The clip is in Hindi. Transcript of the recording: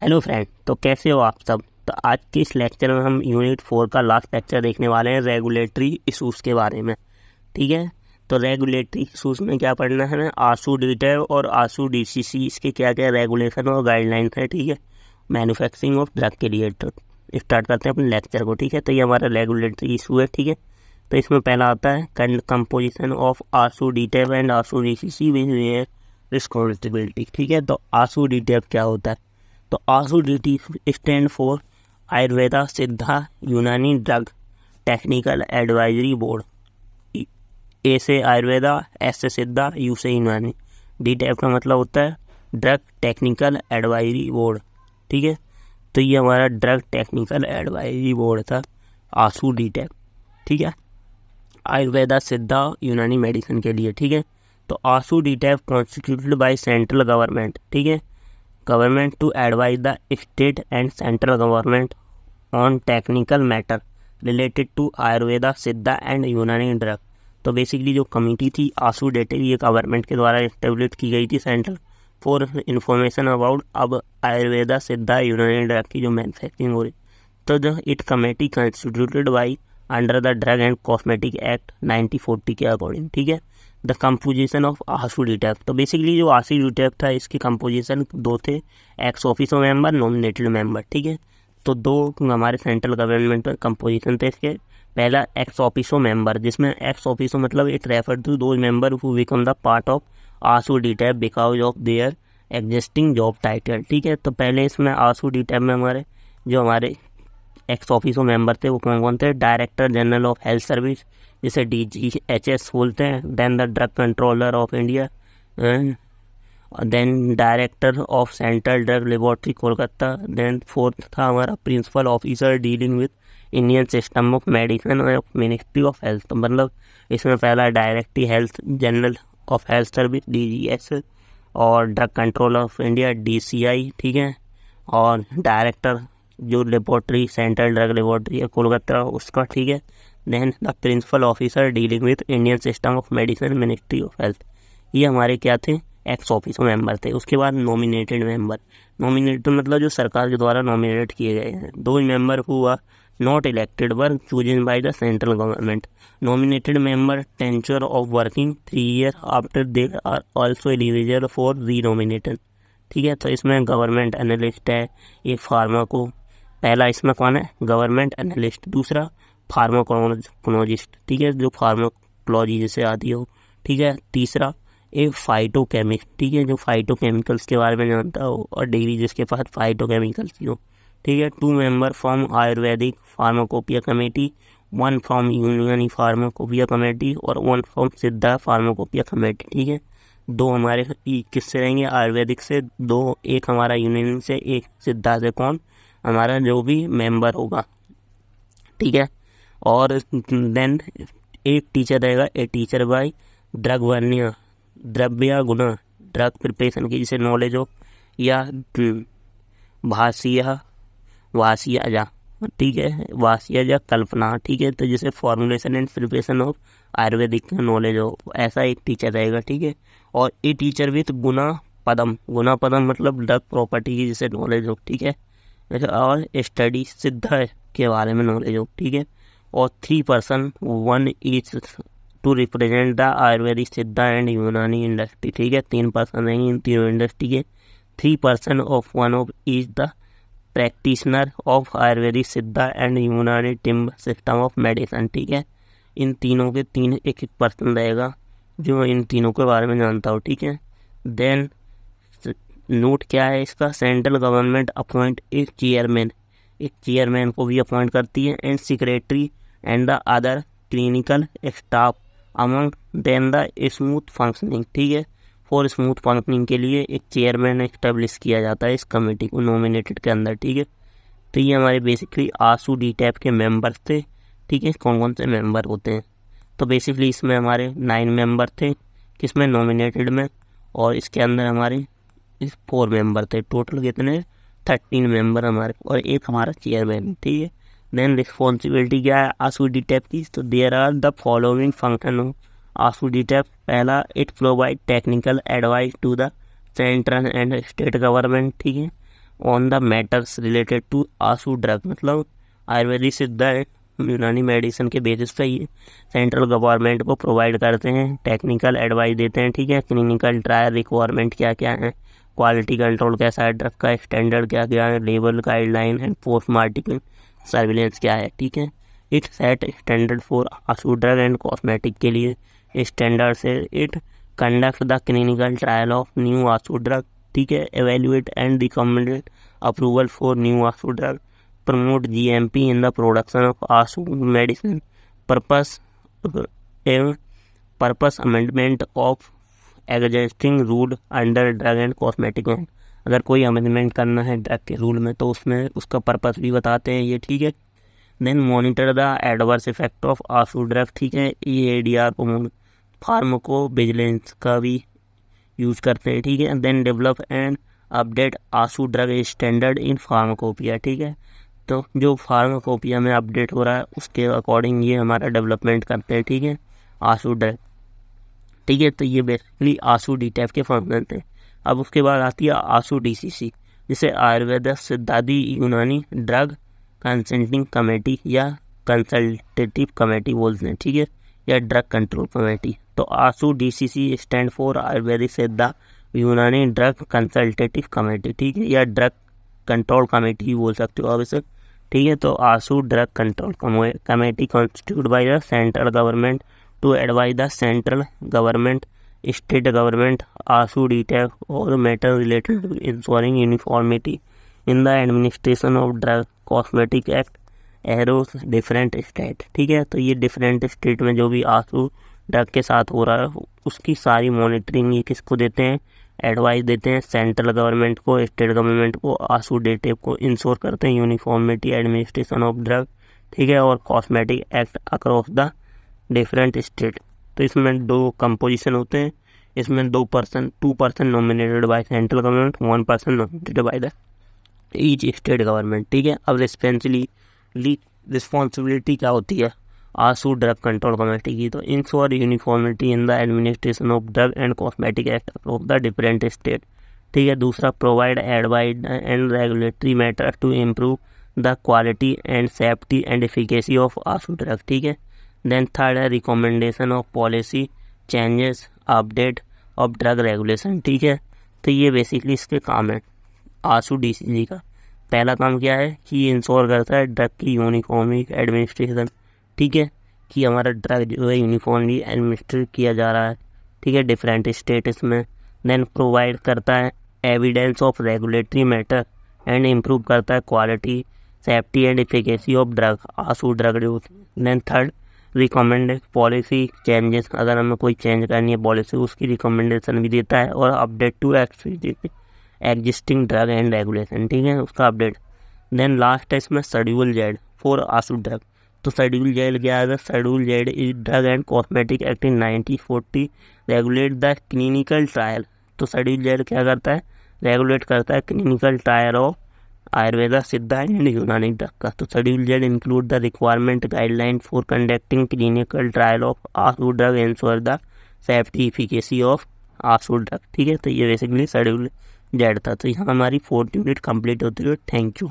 हेलो फ्रेंड, तो कैसे हो आप सब। तो आज के इस लेक्चर में हम यूनिट 4 का लास्ट लेक्चर देखने वाले हैं रेगुलेटरी इशूज़ के बारे में। ठीक है, तो रेगुलेटरी इशूज़ में क्या पढ़ना है ना, आशू डीटेल और आशू डीसीसी, इसके क्या क्या रेगुलेशन और गाइडलाइंस है। ठीक है, मैन्युफैक्चरिंग ऑफ ड्रग के लिए। तो स्टार्ट करते हैं अपने लेक्चर को। ठीक है, तो ये हमारा रेगुलेटरी इशू है। ठीक है, तो इसमें पहला आता है composition of Ashu detail and Ashu DCC with responsibility. ठीक है, तो आशू डीटेल क्या होता है। तो ASU D stand for Ayurveda सिद्धा यूनानी ड्रग टेक्निकल एडवाइजरी बोर्ड। ए से आयुर्वेदा, एस से सिद्धा, यू से यूनानी। डी टैप का मतलब होता है ड्रग टेक्निकल एडवाइजरी बोर्ड। ठीक है, तो ये हमारा ड्रग टेक्निकल एडवाइजरी बोर्ड था, आशू डी टैप। ठीक है, आयुर्वेदा सिद्धा यूनानी मेडिसिन के लिए। ठीक है, तो ASU DTAB constituted by central government. ठीक है, government to advise the state and central government on technical matter related to Ayurveda, सिद्धा एंड यूनानी ड्रग। तो बेसिकली जो कमेटी थी आशू डेटे, ये गवर्नमेंट के द्वारा इस्टेब्लिश की गई थी सेंट्रल फॉर इंफॉर्मेशन अबाउट अब आयुर्वेदा सिद्धा यूनानी ड्रग की जो मैन्युफैक्चरिंग हो रही। तो the it committee constituted by under the drug and cosmetic act 1940 के अकॉर्डिंग। ठीक है, द कंपोजिशन ऑफ आशू डीटैप। तो बेसिकली जो आशू डीटैप था, इसकी कंपोजिशन दो थे, x officio member, nominated member. ठीक है, तो दो हमारे सेंट्रल गवर्नमेंट में कंपोजिशन थे इसके। पहला एक्स ऑफिसो मेंबर, जिसमें एक्स ऑफिसो मतलब it refer to two member who become the part of ASU DTAB because of their existing job title. ठीक है, तो पहले इसमें आशू डीटैप में हमारे एक्स ऑफिसो मेंबर थे वो कौन कौन थे। Director general of health service, जिसे DGHS बोलते हैं। Then the drug controller of India, then director of central drug laboratory Kolkata. Then fourth था हमारा principal officer dealing with Indian system of medicine of ministry of health. तो मतलब इसमें पहला director health general of health service DGHS, और drug control of India DCI। ठीक है, और डायरेक्टर जो लेबोरेटरी सेंट्रल ड्रग लेबोरेटरी है कोलकाता उसका। ठीक है, then the principal officer dealing with Indian system of medicine ministry of health. ये हमारे क्या थे, एक्स ऑफिसो मेंबर थे। उसके बाद नॉमिनेटेड मेंबर। नॉमिनेटेड मतलब जो सरकार के द्वारा नॉमिनेट किए गए हैं। दो मेंबर हुआ not elected were chosen by the central government. Nominated member tenure of working 3 year after they are also eligible for renominated. ठीक है, तो इसमें गवर्नमेंट एनालिस्ट है, एक फार्माको। पहला इसमें कौन है, गवर्नमेंट एनालिस्ट। दूसरा फार्माकोलॉजिस्ट। ठीक है, जो फार्माकोलॉजी जैसे आती हो। ठीक है, तीसरा एक फाइटोकेमिस्ट। ठीक है, जो फाइटोकेमिकल्स के बारे में जानता हो और डिग्री जिसके पास फाइटोकेमिकल्स की हो। ठीक है, 2 member from Ayurvedic pharmacopoeia committee, 1 from यूनानी फार्माकोपिया कमेटी और 1 फ्रॉम सिद्धा फार्माकोपिया कमेटी। ठीक है, 2 हमारे किससे रहेंगे, आयुर्वेदिक से 2, एक हमारा यूनानी से, एक सिद्धा से। कौन, हमारा जो भी मेंबर होगा। ठीक है, और देन एक टीचर रहेगा, ए टीचर बाय ड्रग वर्ण्य, द्रव्य गुण, ड्रग प्रिपरेशन की जिसे नॉलेज हो, या भाषिया जा। ठीक है, वासिया या कल्पना। ठीक है, तो जिसे formulation and preparation of Ayurvedic का नॉलेज हो, ऐसा एक टीचर रहेगा। ठीक है, और ए टीचर विथ गुना पदम मतलब ड्रग प्रॉपर्टी की जिसे नॉलेज हो। ठीक है, और स्टडी सिद्धा के बारे में नॉलेज हो। ठीक है, और 3 person 1 each to represent the Ayurvedic Siddha and यूनानी इंडस्ट्री। ठीक है, 3 पर्सन रहेंगे इन तीनों इंडस्ट्री के। 3 person of 1 of each the practitioner of Ayurvedic Siddha and यूनानी टिम्ब सिस्टम ऑफ मेडिसिन। ठीक है, इन तीनों के 3 एक पर्सन रहेगा जो इन तीनों के बारे में जानता हो। ठीक है, देन नोट क्या है इसका, सेंट्रल गवर्नमेंट अपॉइंट एक चेयरमैन को भी अपॉइंट करती है, and secretary and the other clinical staff among then the smooth functioning. ठीक है, फॉर स्मूथ फंक्शनिंग के लिए एक चेयरमैन एस्टेब्लिश किया जाता है इस कमेटी को नॉमिनेटेड के अंदर। ठीक है, तो ये हमारे बेसिकली आशू डीटैप के मेंबर्स थे। ठीक है, कौन कौन से मेंबर होते हैं, तो बेसिकली इसमें हमारे 9 मेंबर थे, किसमें, नॉमिनेटेड में, और इसके अंदर हमारे 4 मेंबर थे। टोटल कितने, 13 मेंबर हमारे, और एक हमारा चेयरमैन। ठीक है, देन रिस्पॉन्सिबिलिटी क्या है आशू डीटैप की, तो there are the following function of ASU DTAB. पहला, it provide technical advice to the central and state government. ठीक है, on the matters related to ASU drug, मतलब आयुर्वेदिक सिद्धा यूनानी मेडिसिन के बेसिस पे ये सेंट्रल गवर्नमेंट को प्रोवाइड करते हैं, टेक्निकल एडवाइस देते हैं, ठीक है। क्लिनिकल ट्रायल रिक्वायरमेंट क्या क्या है, क्वालिटी कंट्रोल कैसा है, ड्रग का स्टैंडर्ड क्या क्या है, label guideline and post marketing surveillance क्या है, ठीक है। It set standard for ASU drug and cosmetic के लिए स्टैंडर्ड से it conduct the clinical trial of new Ashu drug, ठीक है। Evaluate and recommended approval for new Ashu drug, promote GMP in the production of ASU medicine, purpose amendment of existing rule under drug and cosmetic act। अगर कोई अमेंडमेंट करना है ड्रग के रूल में तो उसमें उसका पर्पस भी बताते हैं ये, ठीक है। Then monitor the adverse effect of ASU drug, ठीक है। EADR को फार्माको विजिलेंस का भी यूज करते हैं, ठीक है। Then develop and update ASU drug standard in pharmacopoeia, ठीक है। तो जो फार्माकोपिया में अपडेट हो रहा है उसके अकॉर्डिंग ये हमारा डेवलपमेंट करते हैं, ठीक है, आशु ड्रग, ठीक है। तो ये बेसिकली आशु DTAP के फंक्शन थे। अब उसके बाद आती है आशु DCC, जिसे आयुर्वेद सिद्धादि यूनानी ड्रग कंसल्टिंग कमेटी या कंसल्टेटिव कमेटी बोलते हैं, ठीक है, या ड्रग कंट्रोल कमेटी। तो आशु DCC स्टैंड फॉर आयुर्वेदिक सिद्धा यूनानी ड्रग कंसल्टेटिव कमेटी, ठीक है, या ड्रग कंट्रोल कमेटी ही बोल सकते हो आप इसे, ठीक है। तो ASU drug control committee constitute by the central government to advise the central government, state government, ASU DTAP और matter related to ensuring uniformity in the administration of drug cosmetic act across different state, ठीक है। तो ये डिफरेंट स्टेट में जो भी आशु ड्रग के साथ हो रहा है उसकी सारी मॉनिटरिंग ये किसको देते हैं, एडवाइस देते हैं सेंट्रल गवर्नमेंट को, स्टेट गवर्नमेंट को, आशु DTAP को इंश्योर करते हैं यूनिफॉर्मिटी एडमिनिस्ट्रेशन ऑफ ड्रग, ठीक है, और cosmetic act across the different state. तो इसमें 2 कंपोजिशन होते हैं, इसमें 2% nominated by central government, 1% nominated by the each state government, ठीक है। अब रिस्पॉन्सिबिलिटी क्या होती है आशु ड्रग कंट्रोल कमेटी की, तो ensure uniformity in the administration of drug and cosmetic act across the different state, ठीक है। दूसरा provide advice and regulatory matter to improve the quality and safety and efficacy of ASU drug, ठीक है। देन थर्ड है recommendation of policy changes update of drug regulation, ठीक है। तो ये बेसिकली इसके काम है आशु DCC का। पहला काम क्या है कि इंश्योर करता है ड्रग की यूनिफॉर्मिक एडमिनिस्ट्रेशन, ठीक है, कि हमारा ड्रग जो है यूनिफॉर्मली एडमिनिस्ट्रेट किया जा रहा है, ठीक है, डिफरेंट स्टेट्स में। देन प्रोवाइड करता है evidence of regulatory matter and improve करता है quality safety and efficacy of drug ASU drug use. Then third recommend policy changes, अगर हमें कोई चेंज करनी है पॉलिसी उसकी रिकमेंडेशन भी देता है, और update to existing drug and regulation, ठीक है, उसका अपडेट। देन लास्ट है इसमें schedule Z for ASU drug. तो शेड्यूल Z क्या है, schedule Z is drug and cosmetic act in 1940 regulate the clinical trial. तो शेड्यूल Z क्या करता है, रेगुलेट करता है क्लिनिकल ट्रायल ऑफ आयुर्वेदा सिद्धा एंड यूनानी ड्रग का। तो schedule Z include the requirement guideline for conducting clinical trial of ASU drug ensure the safety efficacy of ASU drug, ठीक है। तो ये बेसिकली शेड्यूल Z था। तो यहाँ हमारी 4th यूनिट कंप्लीट होती है। Thank you.